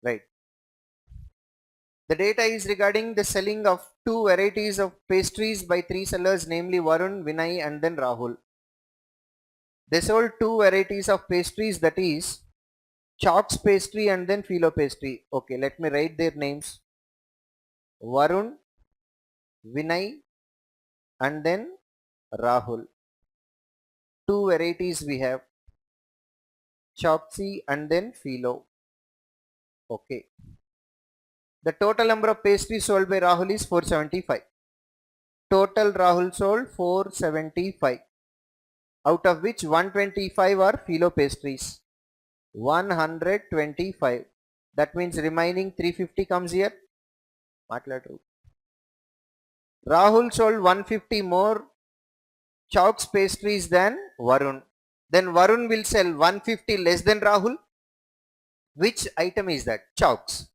right? The data is regarding the selling of 2 varieties of pastries by 3 sellers, namely Varun, Vinay and then Rahul. They sold 2 varieties of pastries, that is Chalks pastry and then Philo pastry. Okay, let me write their names. Varun, Vinay and then Rahul. 2 varieties we have, Chalksy and then Philo. Okay. The total number of pastries sold by Rahul is 475. Total Rahul sold 475. Out of which 125 are Philo pastries. 125. That means remaining 350 comes here. Rahul sold 150 more Chalks pastries than Varun. Then Varun will sell 150 less than Rahul. Which item is that? Chalks.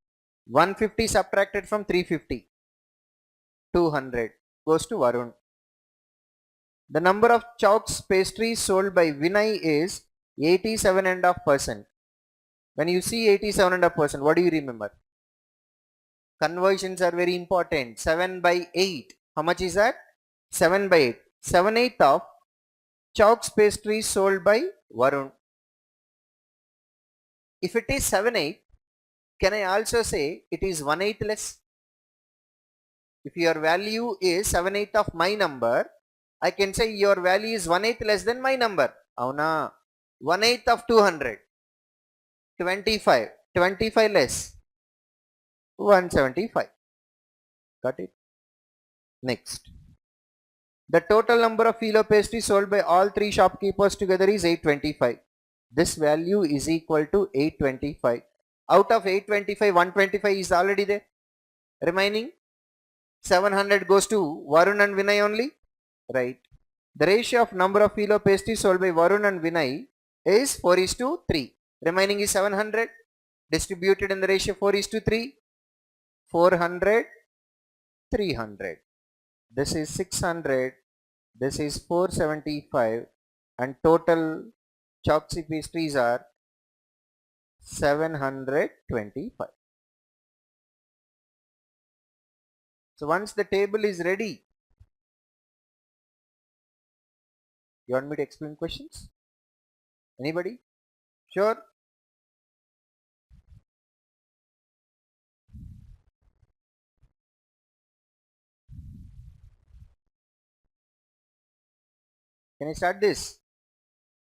150 subtracted from 350. 200 goes to Varun. The number of Chalks pastries sold by Vinay is 87.5%. When you see 87.5%, what do you remember? Conversions are very important. 7 by 8. How much is that? 7 by 8. 7/8 of Chalks pastries sold by Varun. If it is 7/8, can I also say it is 1/8 less? If your value is 7/8 of my number, I can say your value is 1/8 less than my number. Avuna. 1/8 of 200. 25. 25 less. 175. Got it? Next. The total number of Philo pastries sold by all 3 shopkeepers together is 825. This value is equal to 825. Out of 825, 125 is already there. Remaining 700 goes to Varun and Vinay only. Right. The ratio of number of Philo pastries sold by Varun and Vinay is 4:3. Remaining is 700. Distributed in the ratio 4:3. 400, 300. This is 600. This is 475. And total Chalksy pastries are 725. So once the table is ready, you want me to explain questions? Anybody? Sure? Can I start this?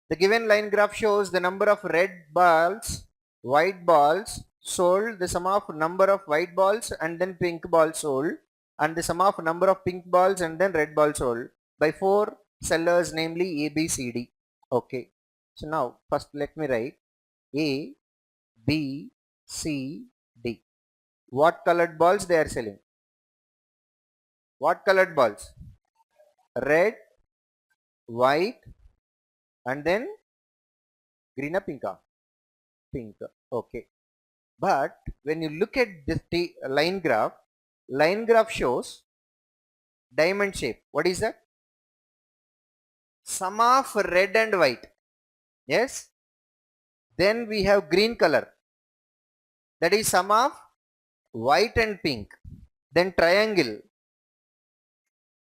The given line graph shows the number of red balls, white balls sold, the sum of number of white balls and then pink balls sold, and the sum of number of pink balls and then red balls sold by 4 sellers, namely A, B, C, D. Okay. So now first let me write A, B, C, D. What colored balls they are selling? What colored balls? Red, white and then green or pink? Pink. Okay. But when you look at this line graph shows diamond shape. What is that? Sum of red and white. Yes. Then we have green color. That is sum of white and pink. Then triangle.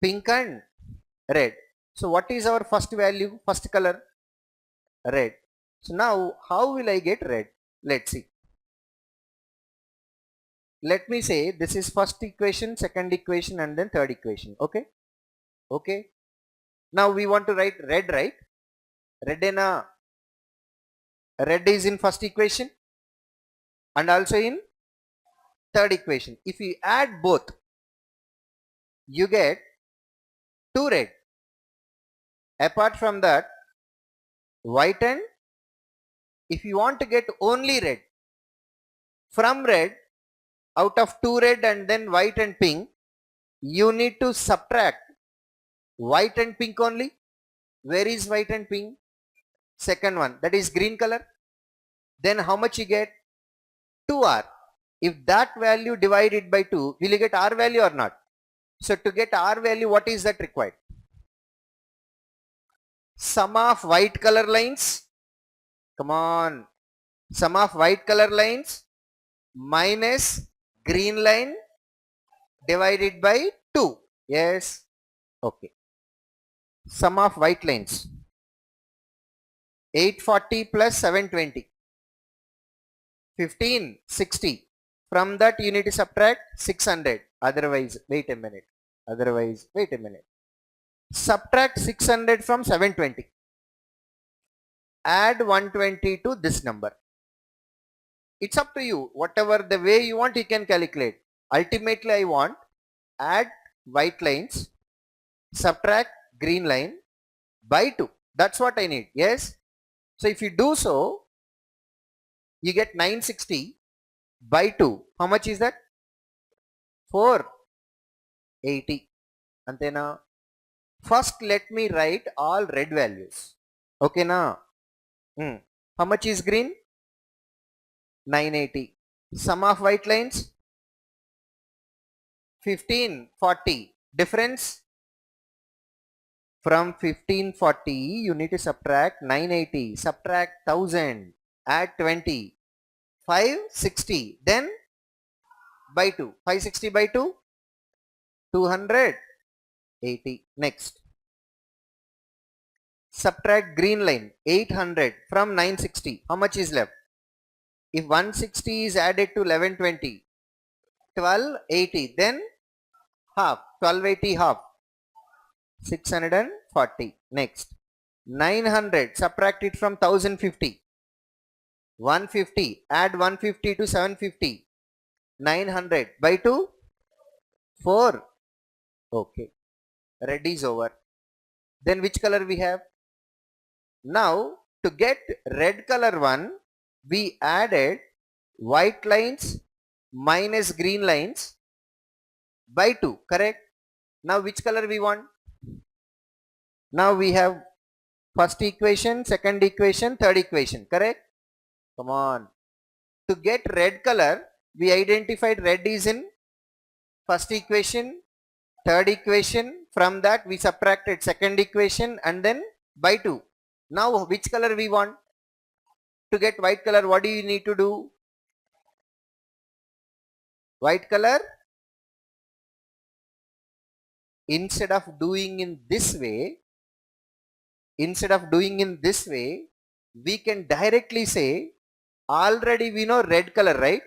Pink and red. So what is our first value? First color? Red. So now how will I get red? Let's see. Let me say this is first equation, second equation and then third equation. Okay. Okay. Now we want to write red, right? Red is in first equation and also in third equation. If you add both, you get 2 red. Apart from that, white and if you want to get only red, from red, out of 2 red and then white and pink, you need to subtract white and pink only. Where is white and pink? Second one, that is green color. Then how much you get? 2R. If that value divided by 2, will you get R value or not? So to get R value, what is that required? Sum of white color lines. Come on. Sum of white color lines minus green line divided by 2. Yes. Okay. Sum of white lines. 840 plus 720. 1560. From that you need to subtract 600. Otherwise, wait a minute. Subtract 600 from 720. Add 120 to this number. It's up to you. Whatever the way you want, you can calculate. Ultimately, I want add white lines, subtract green line by 2. That's what I need. Yes. So if you do so, you get 960 by 2. How much is that? 480. Antena. First, let me write all red values. Okay, na? How much is green? 980. Sum of white lines? 1540. Difference? From 1540, you need to subtract 980. Subtract 1000. Add 20. 560. Then by 2. 560 by 2? 280. Next. Subtract green line. 800 from 960. How much is left? If 160 is added to 1120, 1280. Then half. 1280 half. 640. Next. 900. Subtract it from 1050. 150. Add 150 to 750. 900 by 2? 4. Okay. Red is over. Then which color we have? Now to get red color one, we added white lines minus green lines by 2. Correct? Now which color we want? Now we have first equation, second equation, third equation. Correct? Come on. To get red color, we identified red is in first equation, third equation. From that we subtracted second equation and then by 2. Now which color we want? To get white color, what do you need to do? White color, instead of doing in this way, we can directly say, already we know red color, right?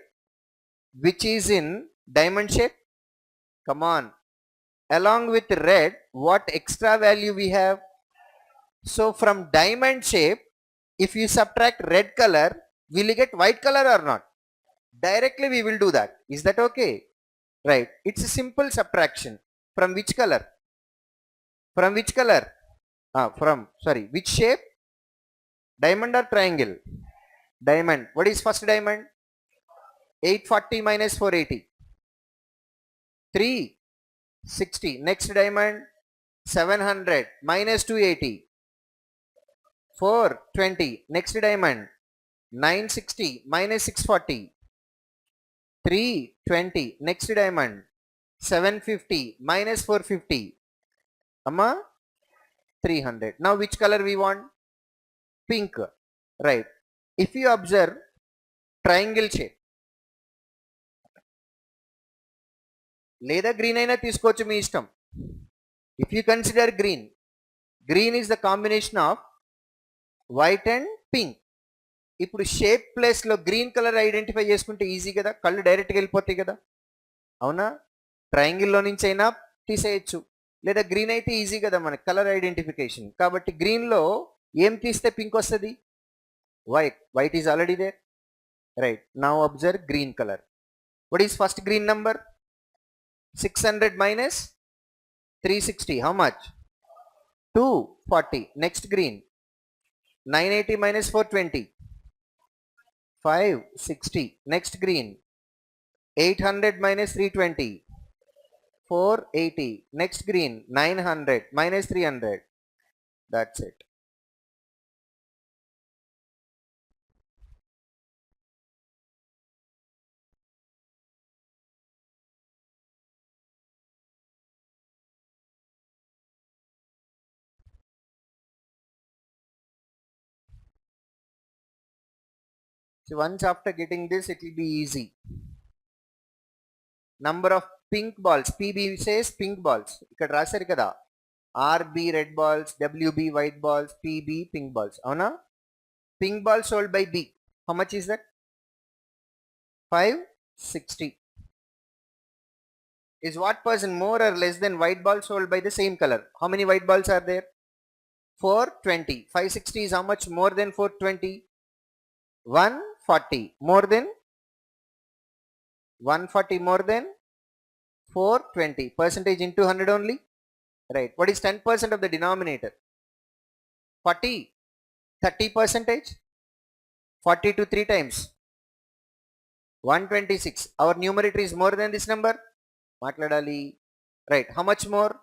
Which is in diamond shape. Come on. Along with red, what extra value we have? So from diamond shape, if you subtract red color, will you get white color or not? Directly we will do that. Is that okay? Right. It's a simple subtraction. From which color? From which color? Which shape? Diamond or triangle? Diamond. What is first diamond? 840 minus 480. 360. Next diamond? 700 minus 280. 420. Next diamond? 960 minus 640. 320. Next diamond? 750 minus 450. Amma? 300. Now which color we want? Pink. Right. If you observe triangle shape, లేదా green అయినా తీసుకోవచ్చు మీ ఇష్టం. If you consider green is the combination of white and pink. ఇప్పుడు shape place లో green colour identify చేసుకుంటే easy కదా, కళ్ళు డైరెక్ట్గా వెళ్ళిపోతాయి కదా, అవునా? ట్రయాంగిల్లో నుంచి అయినా తీసేయచ్చు, లేదా గ్రీన్ అయితే ఈజీ కదా మనకి కలర్ ఐడెంటిఫికేషన్. కాబట్టి గ్రీన్లో ఏం తీస్తే పింక్ వస్తుంది? White is already there. Right. Now observe green colour. What is first green number? 600 minus 360. How much? 240. Next green. 980 minus 420. 560. Next green. 800 minus 320. 480. Next green. 900 minus 300. That's it. So once after getting this, it will be easy. Number of pink balls, PB says pink balls. ఇక్కడ రాశారు కదా, RB red balls, WB white balls, PB pink balls. అవునా? Pink ball sold by B. How much is that? 560. Is what percent more or less than white ball sold by the same color? How many white balls are there? 420. 560 is how much more than 420? 140. More than 140, more than 420. Percentage into 100 only. Right. What is 10% of the denominator? 40. 30 percentage. 40 to 3 times. 126. Our numerator is more than this number. Matladali. Right. How much more?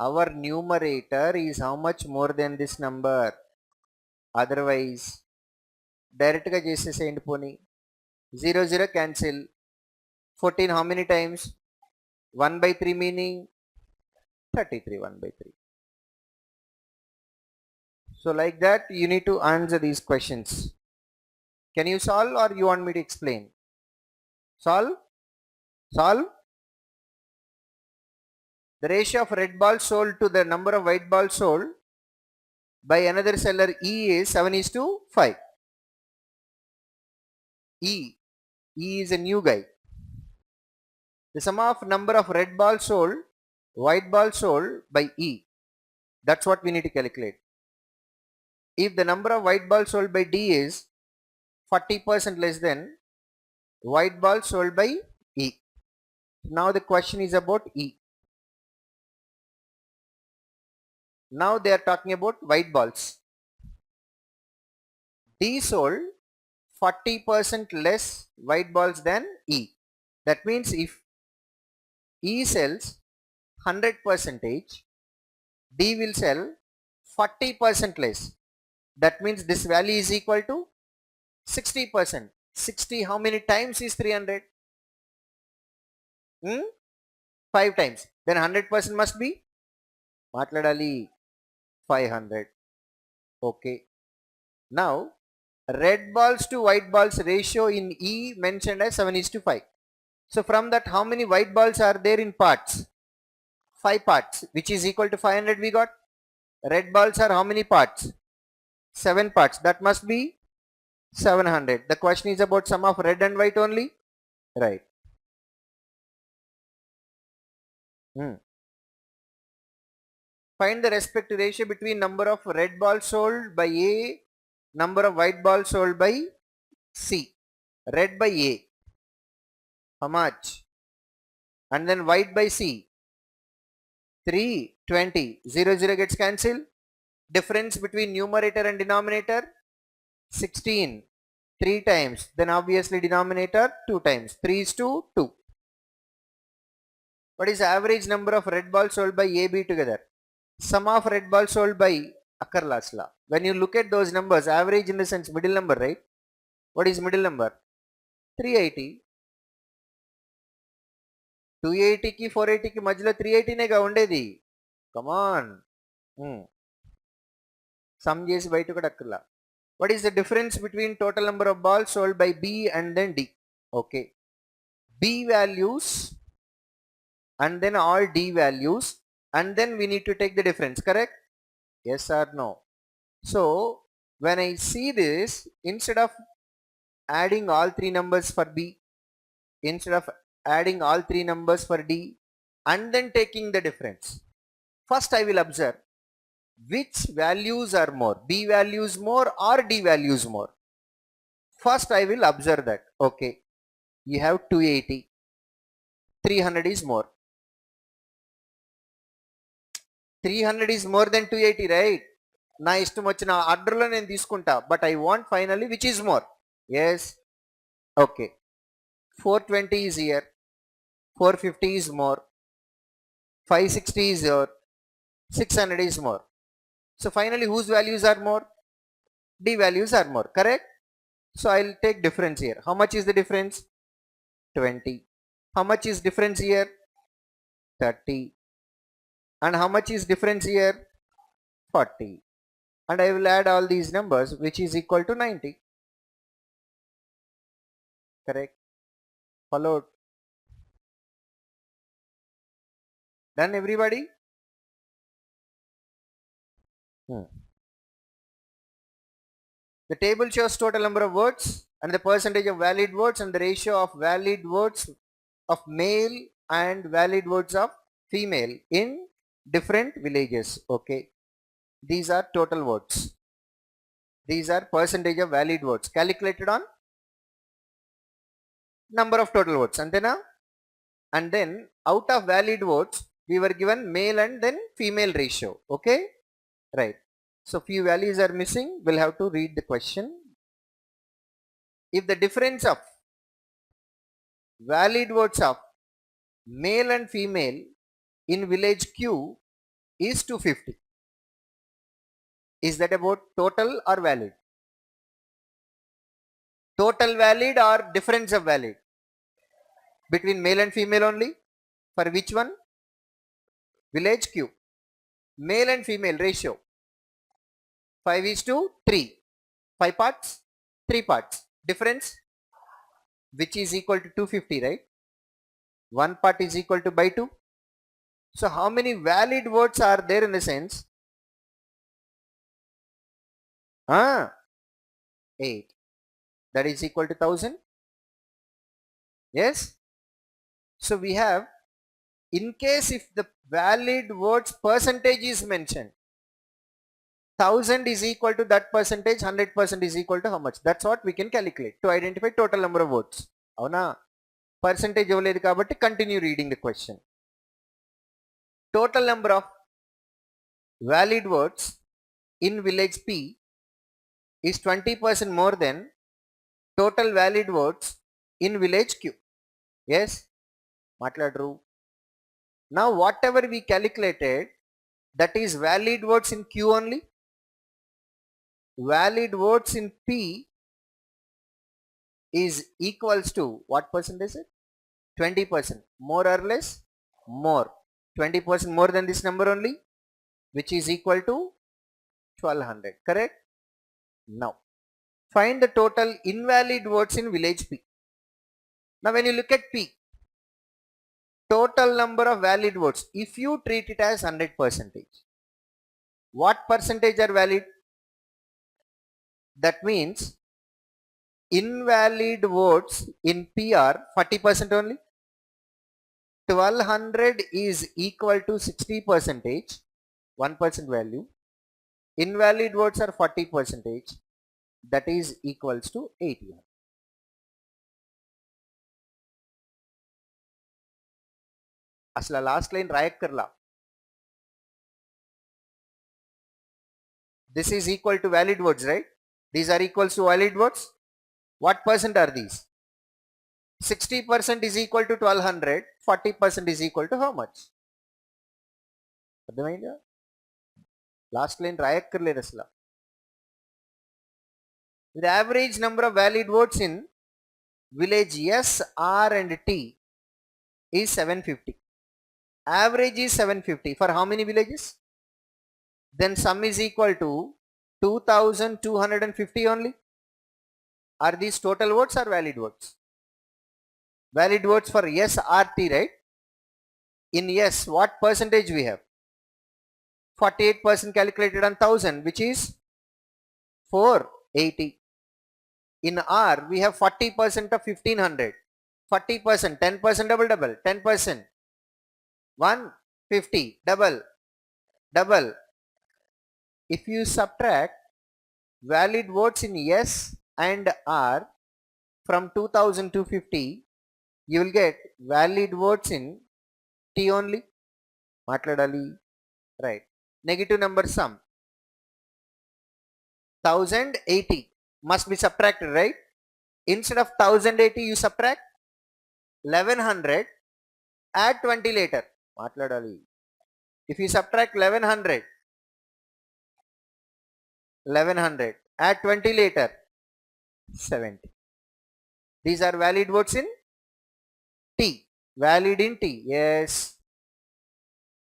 Our numerator is how much more than this number? Otherwise, direct ga చేసేసేయండి పోనీ. 0 0 cancel. 14 how many times? 1 by 3 meaning 33. 1 by 3. So like that you need to answer these questions. Can you solve or you want me to explain? Solve? Solve? The ratio of red balls sold to the number of white balls sold by another seller E is 7:5. E is a new guy. The sum of number of red balls sold, white balls sold by E. That's what we need to calculate. If the number of white balls sold by D is 40% less than white balls sold by E. Now the question is about E. Now they are talking about white balls. D sold 40% less white balls than E. That means if E sells 100%, D will sell 40% less. That means this value is equal to 60%. 60 how many times is 300? 5 times. Then 100% must be matladali 500. Okay. Now red balls to white balls ratio in E mentioned as 7:5. So from that how many white balls are there in parts? 5 parts, which is equal to 500 we got. Red balls are how many parts? 7 parts. That must be 700. The question is about sum of red and white only. Right. Find the respective ratio between number of red balls sold by A, number of white balls sold by C. Red by A, how much? And then white by C, 320. 0 0 gets cancelled. Difference between numerator and denominator 16. 3 times. Then obviously denominator 2 times. 3 is to 2. What is the average number of red balls sold by AB together? Sum of red balls sold by Akarlasla. When you look at those numbers, average in the sense middle number, right? What is middle number? 380. 280 ki 480 ki మధ్యలో 380 నేగా ఉండేది. Come on. Sum చేసి బయట కూడా అక్కర్లా. What is the difference between total number of balls sold by B and then D? Okay. B values and then all D values, and then we need to take the difference, correct? Yes or no? So when I see this, instead of adding all 3 numbers for B, instead of adding all 3 numbers for D and then taking the difference, first I will observe which values are more, B values more or D values more. First I will observe that. Okay, you have 280, 300 is more. 300 is more than 280, right? నా ఇష్టం వచ్చిన ఆర్డర్లో నేను తీసుకుంటా, but I want finally which is more. Yes. Okay, 420 is here, 450 is more, 560 is here, 600 is more. So finally whose values are more? D values are more, correct? So I'll take difference here. How much is the difference? 20. How much is difference here? 30. And how much is difference here? 40. and I will add all these numbers, which is equal to 90. Correct? Followed? Done, everybody? The table shows total number of words and the percentage of valid words and the ratio of valid words of male and valid words of female in different villages. Okay, these are total words. These are percentage of valid words calculated on number of total words. And then out of valid words we were given male and then female ratio. Okay, right. So few values are missing. We'll have to read the question. If the difference of valid words of male and female in village Q is 250. Is that about total or valid? Total valid or difference of valid? Between male and female only? For which one? Village Q. Male and female ratio 5:3. 5 parts, 3 parts. Difference which is equal to 250, right? 1 part is equal to by 2. So how many valid words are there in the sense? 8. That is equal to 1000. Yes. So we have, in case if the valid words percentage is mentioned, 1000 is equal to that percentage, 100% is equal to how much? That's what we can calculate to identify total number of words. Avuna? Percentage avaledu kabatti continue reading the question. Total number of valid words in village P is 20% more than total valid words in village Q. Yes? Matladru. Now whatever we calculated, that is valid words in Q only. Valid words in P is equals to what percent is it? 20%. More or less? More. 20% more than this number only, which is equal to 1200. Correct? Now find the total invalid words in village P. Now when you look at P, total number of valid words, if you treat it as 100%, what percentage are valid? That means invalid words in P are 40% only. 1200 is equal to 60%, 1% value. Invalid words are 40%, that is equals to 80. Asla last line rayakkarla. This is equal to valid words, right? These are equals to valid words. What percent are these? 60% is equal to 1200, 40% is equal to how much? అర్థమైందా? Last line రాయక్కర్లేదు అసలు. The average number of valid words in village S, R and T is 750. Average is 750 for how many villages? Then sum is equal to 2250 only. Are these total words or valid words? Valid words for S, R, T, right? In S, what percentage we have? 48% calculated on 1000, which is 480. In R, we have 40% of 1500. 40%, 10% double, 10%. 150, double. If you subtract valid words in S and R from 2250, you will get valid words in T only. Matladali. Right. Negative number sum. 1080 must be subtracted, right? Instead of 1080 you subtract 1100, add 20 later. Matladali. If you subtract 1100, add 20 later, 70. These are valid words in T. Valid in T. Yes.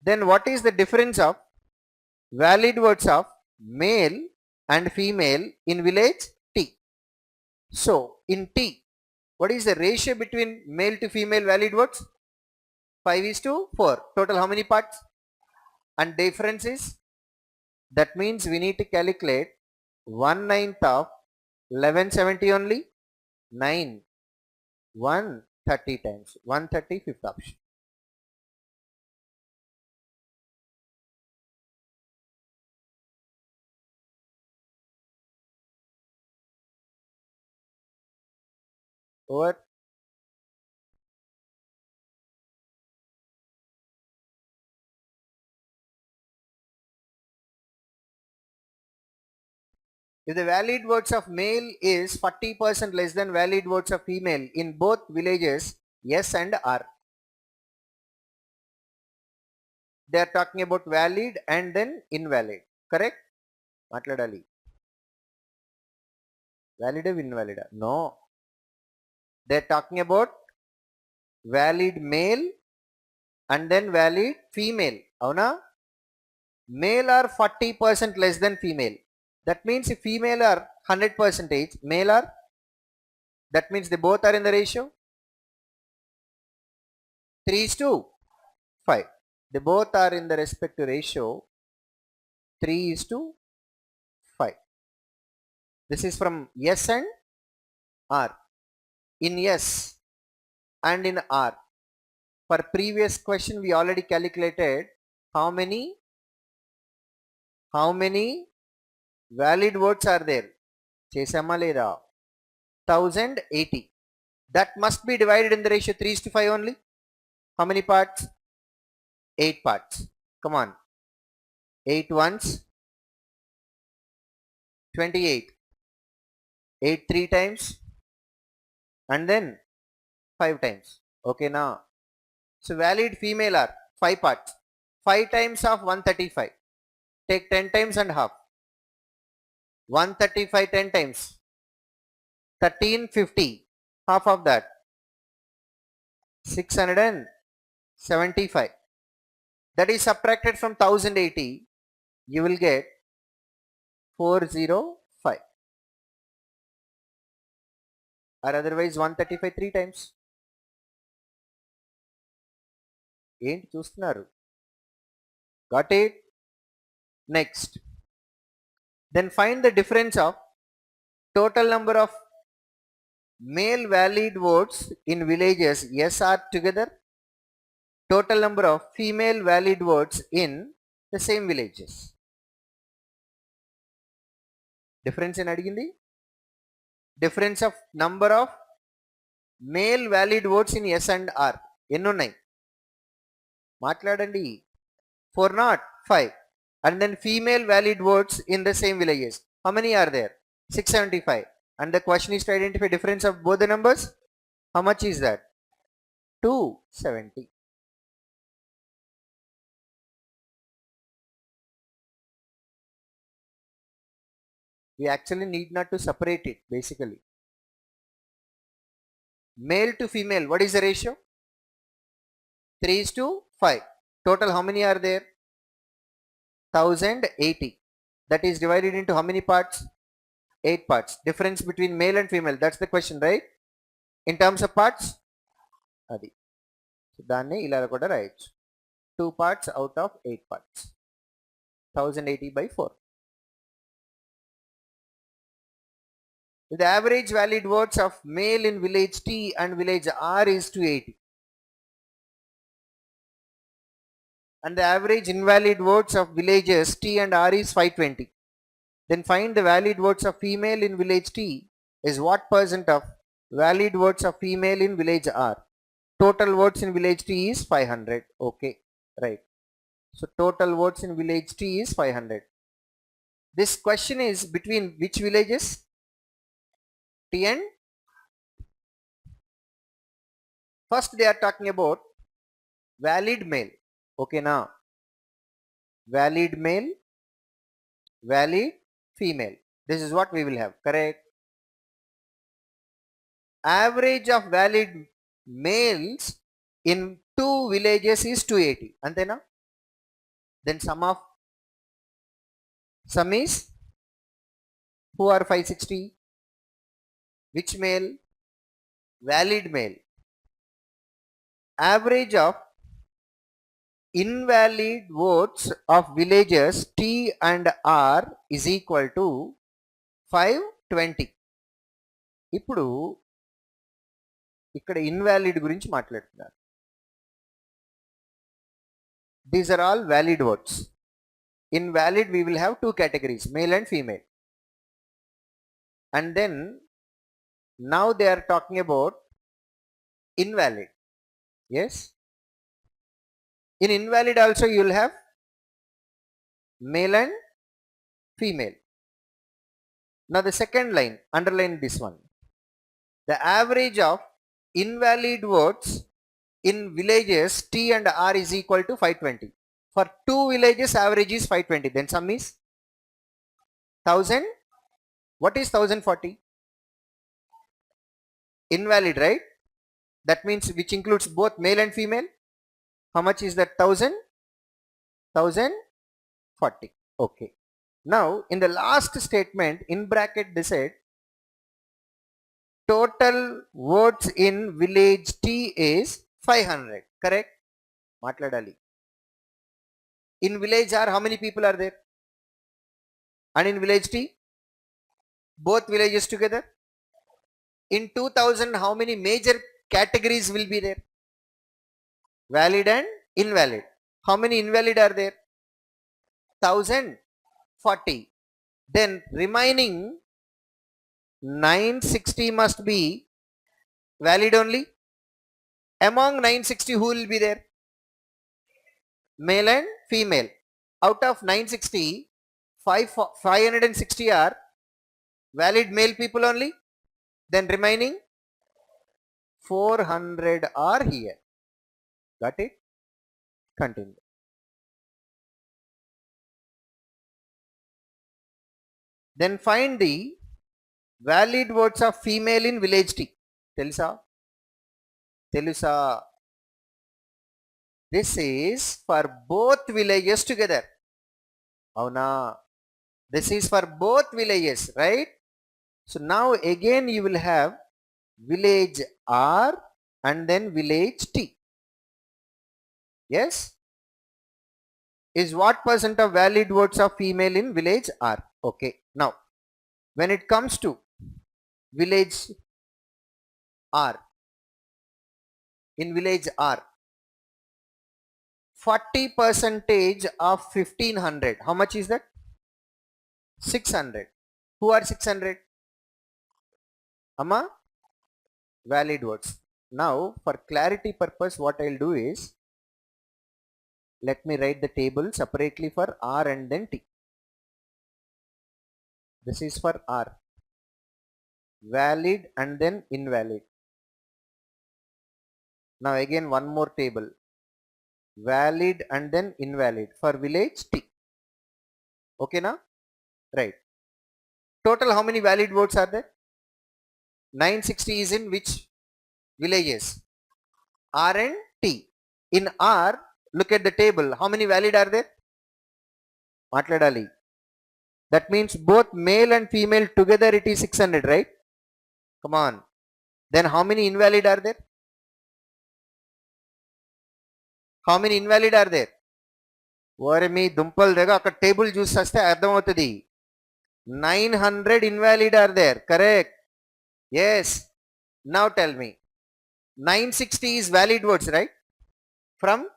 Then what is the difference of valid words of male and female in village T. So in T, what is the ratio between male to female valid votes? 5:4. Total how many parts? And difference is, that means we need to calculate 1/9 of 1170 only. 9 130 times 130, fifth option. Over. If the valid votes of male is 40% less than valid votes of female in both villages S and R. They are talking about valid and then invalid. Correct? Matladali. Valid or invalid? No. They are talking about valid male and then valid female. Avuna? Male are 40% less than female. That means if female are 100%, male are, that means they both are in the ratio 3:5. They both are in the respective ratio 3:5. This is from S and R. In S and in R. For previous question we already calculated how many valid votes are there. Chesama leda? 1080. That must be divided in the ratio 3:5 only. How many parts? 8 parts. Come on. 8 ones 28. 8 3 times and then 5 times. Okay now. So valid female are 5 parts. 5 times of 135. Take 10 times and half. 135 10 times. 1350. Half of that. 675. That is subtracted from 1080. You will get 405. Or otherwise 135 3 times. ఏంటి చూస్తున్నారు? Got it? Next. Then find the difference of total number of male valid votes in villages S are together, total number of female valid votes in the same villages. Difference in అడిగింది? Difference of number of male valid votes in S and R. ఎన్ని ఉన్నాయి? మాట్లాడండి. 405. And then female valid votes in the same villages. How many are there? 675. And the question is to identify difference of both the numbers. How much is that? 270. We actually need not to separate it basically. Male to female, what is the ratio? 3:5. Total how many are there? 1080. That is divided into how many parts? 8 parts. Difference between male and female. That's the question, right? In terms of parts? Adi. So danni ila kuda rayachu. 2 parts out of 8 parts. 1080 by 4. The average valid votes of male in village T and village R is 280. And the average invalid votes of villages T and R is 520. Then find the valid votes of female in village T is what percent of valid votes of female in village R. Total votes in village T is 500. Okay, right. So total votes in village T is 500. This question is between which villages? T and first they are talking about valid male. Okay now. Valid male, valid female. This is what we will have. Correct? Average of valid males in 2 villages is 280. Antena? Then sum of Sum is who are 560? Which male? Valid male. Average of invalid votes of villages T and R is equal to 520. ఇప్పుడు ఇక్కడ invalid గురించి మాట్లాడుతున్నారు. These are all valid votes. In valid we will have two categories, male and female. And then now they are talking about invalid. Yes. In invalid also you will have male and female. Now the second line, underline this one. The average of invalid votes in villages T and R is equal to 520. For two villages average is 520. Then sum is 1000. What is 1040? Invalid, right? That means which includes both male and female. How much is that? 1040. Okay. Now in the last statement in bracket they said total votes in village T is 500. Correct? Matladali. In village R how many people are there? And in village T? Both villages together? In 2000 how many major categories will be there? Valid and invalid. How many invalid are there? 1040. Then remaining 960 must be valid only. Among 960 who will be there? Male and female. Out of 960, 560 are valid male people only. Then remaining 400 are here. Got it? Continue. Then find the valid votes of female in village T. Telusa? This is for both villages together. Avuna? This is for both villages, right? So now again you will have village R and then village T. Yes? Is what percent of valid votes of female in village R? Okay. Now when it comes to village R, in village R, 40% of 1500, how much is that? 600. Who are 600? Amma? Valid votes. Now for clarity purpose what I'll do is, let me write the table separately for R and then T. This is for R. Valid and then invalid. Now again one more table. Valid and then invalid for village T. Okay now? Right. Total how many valid votes are there? 960 is in which villages? R and T. In R, look at the table. How many valid are there? Matladali. That means both male and female together it is 600, right? Come on. Then how many invalid are there? How many invalid are there? Ore mee dumpal dega akka table choose chaste ardham avutadi. 900 invalid are there. Correct? Yes. Now tell me. 960 is valid votes, right? From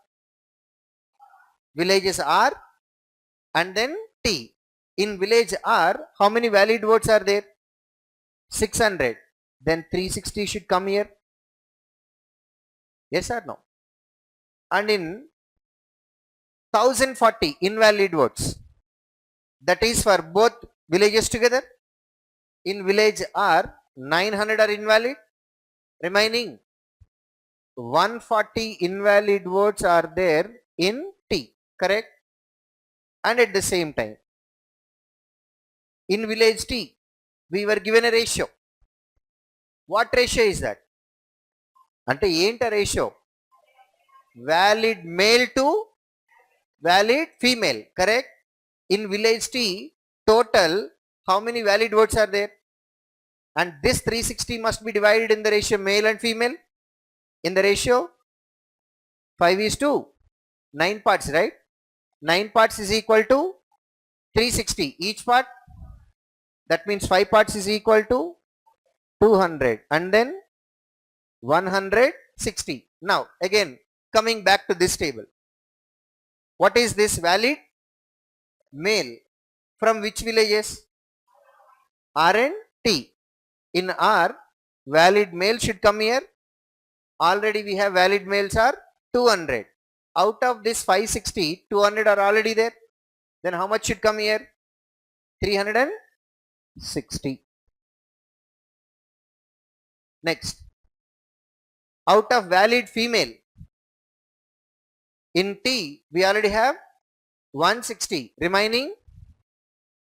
villages R and then T. In village R, how many valid votes are there? 600. Then 360 should come here. Yes or no? And in 1040 invalid votes. That is for both villages together. In village R, 900 are invalid. Remaining 140 invalid votes are there in T. Correct? And at the same time, in village T, we were given a ratio. What ratio is that? Ante enta ratio? Valid male to valid female. Correct? In village T, total how many valid votes are there? And this 360 must be divided in the ratio male and female, in the ratio 5:2, 9 parts, right? 9 parts is equal to 360 each part, that means 5 parts is equal to 200 and then 160. Now again coming back to this table, what is this valid male from which villages? R and T. In R, valid male should come here. Already we have valid males are 200. Out of this 560, 200 are already there. Then how much should come here? 360. Next, out of valid female, in T we already have 160, remaining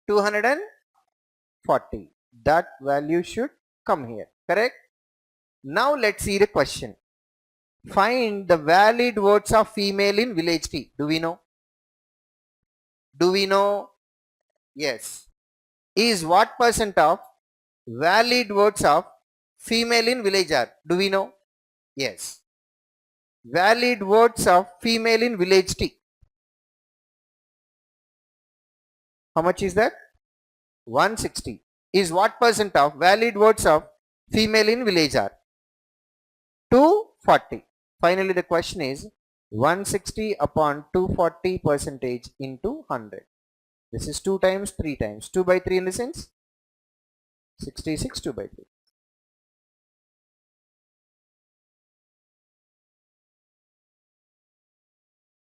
240. That value should come here, correct? Now let's see the question. Find the valid votes of female in village T. Do we know? Do we know? Yes. Is what percent of valid votes of female in village R? Do we know? Yes. Valid votes of female in village T. How much is that? 160. Is what percent of valid votes of female in village R? 240. Finally the question is 160 upon 240 percentage into 100. This is 2 times 3 times. 2 by 3 in the sense 66 2 by 3.